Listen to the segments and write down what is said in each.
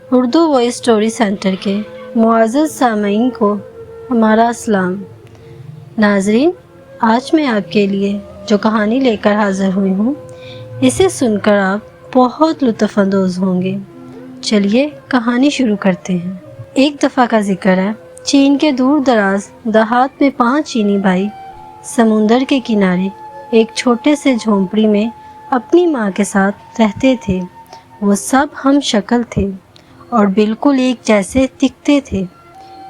Urdu voice story centre کے معزز سامعین کو ہمارا السلام۔ ناظرین، آج میں آپ کے لیے جو کہانی لے کر حاضر ہوئی ہوں اسے سن کر آپ بہت لطف اندوز ہوں گے۔ چلیے کہانی شروع کرتے ہیں۔ ایک دفعہ کا ذکر ہے، چین کے دور دراز دیہات میں 5 چینی بھائی سمندر کے کنارے ایک چھوٹے سے جھونپڑی میں اپنی ماں کے ساتھ رہتے تھے۔ وہ سب ہم شکل تھے اور بالکل ایک جیسے دکھتے تھے۔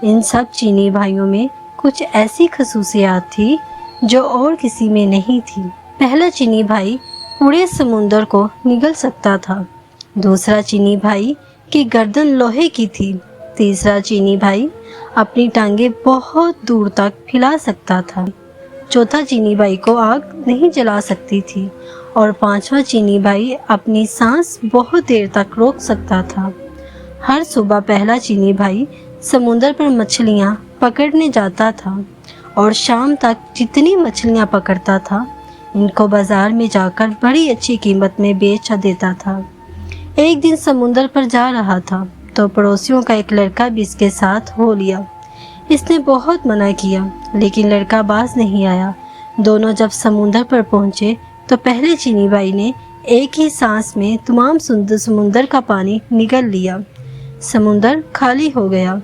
ان سب چینی بھائیوں میں کچھ ایسی خصوصیات تھی جو اور کسی میں نہیں تھی۔ پہلا چینی بھائی پورے سمندر کو نگل سکتا تھا۔ دوسرا چینی بھائی کی گردن لوہے کی تھی۔ تیسرا چینی بھائی اپنی ٹانگیں بہت دور تک پھیلا سکتا تھا۔ چوتھا چینی بھائی کو آگ نہیں جلا سکتی تھی اور 5واں چینی بھائی اپنی سانس بہت دیر تک روک سکتا تھا۔ ہر صبح پہلا چینی بھائی سمندر پر مچھلیاں پکڑنے جاتا تھا اور شام تک جتنی مچھلیاں پکڑتا تھا ان کو بازار میں جا کر بڑی اچھی قیمت میں بیچ دیتا تھا۔ ایک دن سمندر پر جا رہا تھا تو پڑوسیوں کا ایک لڑکا بھی اس کے ساتھ ہو لیا۔ اس نے بہت منع کیا لیکن لڑکا باز نہیں آیا۔ دونوں جب سمندر پر پہنچے تو پہلے چینی بھائی نے ایک ہی سانس میں تمام سمندر کا پانی نگل لیا۔ سمندر خالی ہو گیا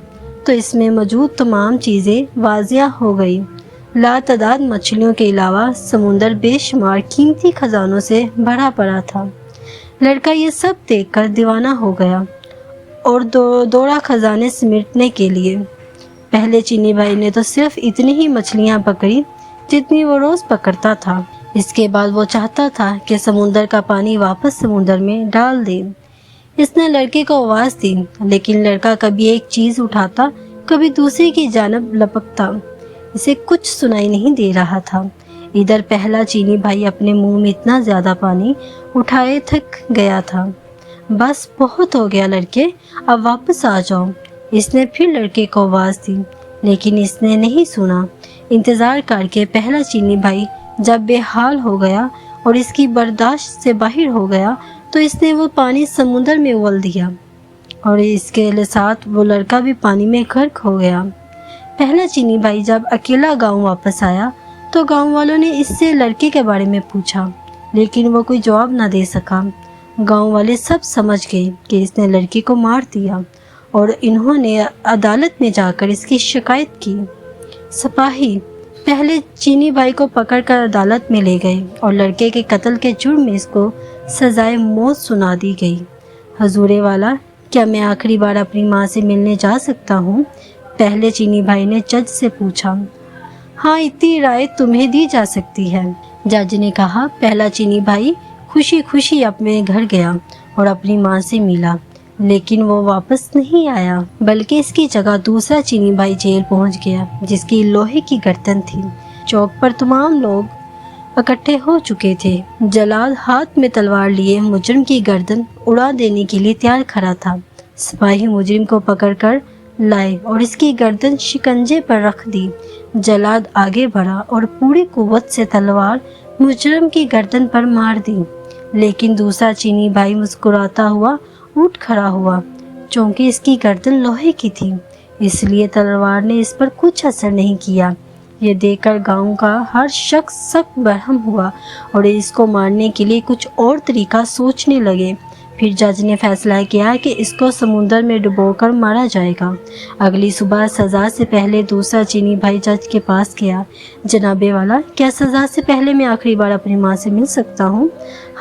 تو اس میں موجود تمام چیزیں واضح ہو گئی۔ لاتعداد مچھلیوں کے علاوہ سمندر بے شمار قیمتی خزانوں سے بھرا پڑا تھا۔ لڑکا یہ سب دیکھ کر دیوانہ ہو گیا اور دوڑا خزانے سمیٹنے کے لیے۔ پہلے چینی بھائی نے تو صرف اتنی ہی مچھلیاں پکڑی جتنی وہ روز پکڑتا تھا۔ اس کے بعد وہ چاہتا تھا کہ سمندر کا پانی واپس سمندر میں ڈال دے۔ اس نے لڑکے کو آواز دی لیکن لڑکا کبھی ایک چیز اٹھاتا کبھی دوسری کی جانب لپکتا۔ اسے کچھ سنائی نہیں دے رہا تھا۔ ادھر پہلا چینی بھائی اپنے منہ میں اتنا زیادہ پانی اٹھائے تھک گیا تھا۔ بس بہت ہو گیا لڑکے، اب واپس آ جاؤ۔ اس نے پھر لڑکے کو آواز دی لیکن اس نے نہیں سنا۔ انتظار کر کے پہلا چینی بھائی جب بے حال ہو گیا اور اس کی برداشت سے باہر ہو گیا تو اس نے وہ پانی سمندر میں اول دیا اور اس کے ساتھ وہ لڑکا بھی پانی میں غرق ہو گیا۔ پہلا چینی بھائی جب اکیلا گاؤں واپس آیا تو گاؤں والوں نے اس سے لڑکے کے بارے میں پوچھا لیکن وہ کوئی جواب نہ دے سکا۔ گاؤں والے سب سمجھ گئے کہ اس نے لڑکے کو مار دیا اور انہوں نے عدالت میں جا کر اس کی شکایت کی۔ سپاہی پہلے چینی بھائی کو پکڑ کر عدالت میں لے گئے اور لڑکے کے قتل کے جرم میں اس کو سزائے موت سنا دی گئی۔ حضور والا، کیا میں آخری بار اپنی ماں سے ملنے جا سکتا ہوں؟ پہلے چینی بھائی نے جج سے پوچھا۔ ہاں، اتنی رائے تمہیں دی جا سکتی ہے، جج نے کہا۔ پہلا چینی بھائی خوشی خوشی اپنے گھر گیا اور اپنی ماں سے ملا لیکن وہ واپس نہیں آیا بلکہ اس کی جگہ دوسرا چینی بھائی جیل پہنچ گیا جس کی لوہے کی گردن تھی۔ چوک پر تمام لوگ اکٹھے ہو چکے تھے۔ جلاد ہاتھ میں تلوار لیے مجرم کی گردن اڑا دینے کے لیے تیار کھڑا تھا۔ سپاہی مجرم کو پکڑ کر لائے اور اس کی گردن شکنجے پر رکھ دی۔ جلاد آگے بڑھا اور پوری قوت سے تلوار مجرم کی گردن پر مار دی لیکن دوسرا چینی بھائی مسکراتا ہوا اٹھ کھڑا ہوا۔ چونکہ اس کی گردن لوہے کی تھی اس لیے تلوار نے اس پر کچھ اثر نہیں کیا۔ یہ دیکھ کر گاؤں کا ہر شخص سخت برہم ہوا اور اس کو مارنے کے لیے کچھ اور طریقہ سوچنے لگے۔ پھر جج نے فیصلہ کیا کہ اس کو سمندر میں ڈبو کر مارا جائے گا۔ اگلی صبح سزا سے پہلے دوسرا چینی بھائی جج کے پاس گیا۔ جناب والا، کیا سزا سے پہلے میں آخری بار اپنی ماں سے مل سکتا ہوں؟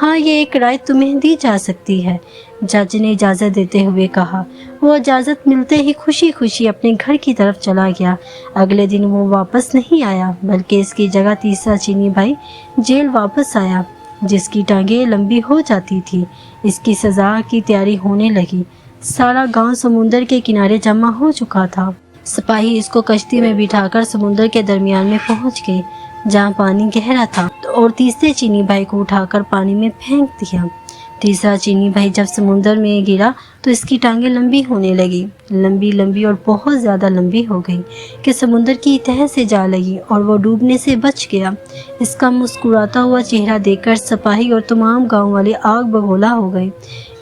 ہاں، یہ ایک رائے تمہیں دی جا سکتی ہے، جج نے اجازت دیتے ہوئے کہا۔ وہ اجازت ملتے ہی خوشی خوشی اپنے گھر کی طرف چلا گیا۔ اگلے دن وہ واپس نہیں آیا بلکہ اس کی جگہ تیسرا چینی بھائی جیل واپس آیا جس کی ٹانگیں لمبی ہو جاتی تھی۔ اس کی سزا کی تیاری ہونے لگی۔ سارا گاؤں سمندر کے کنارے جمع ہو چکا تھا۔ سپاہی اس کو کشتی میں بٹھا کر سمندر کے درمیان میں پہنچ گئے جہاں پانی گہرا تھا اور تیسرے چینی بھائی کو اٹھا کر پانی میں پھینک دیا۔ تیسرا چینی بھائی جب سمندر میں گرا تو اس کی ٹانگیں لمبی ہونے لگی، لمبی اور بہت زیادہ لمبی ہو گئی کہ سمندر کی تہہ سے جا لگی اور وہ ڈوبنے سے بچ گیا۔ اس کا مسکراتا ہوا چہرہ دیکھ کر سپاہی اور تمام گاؤں والے آگ بگولا ہو گئے۔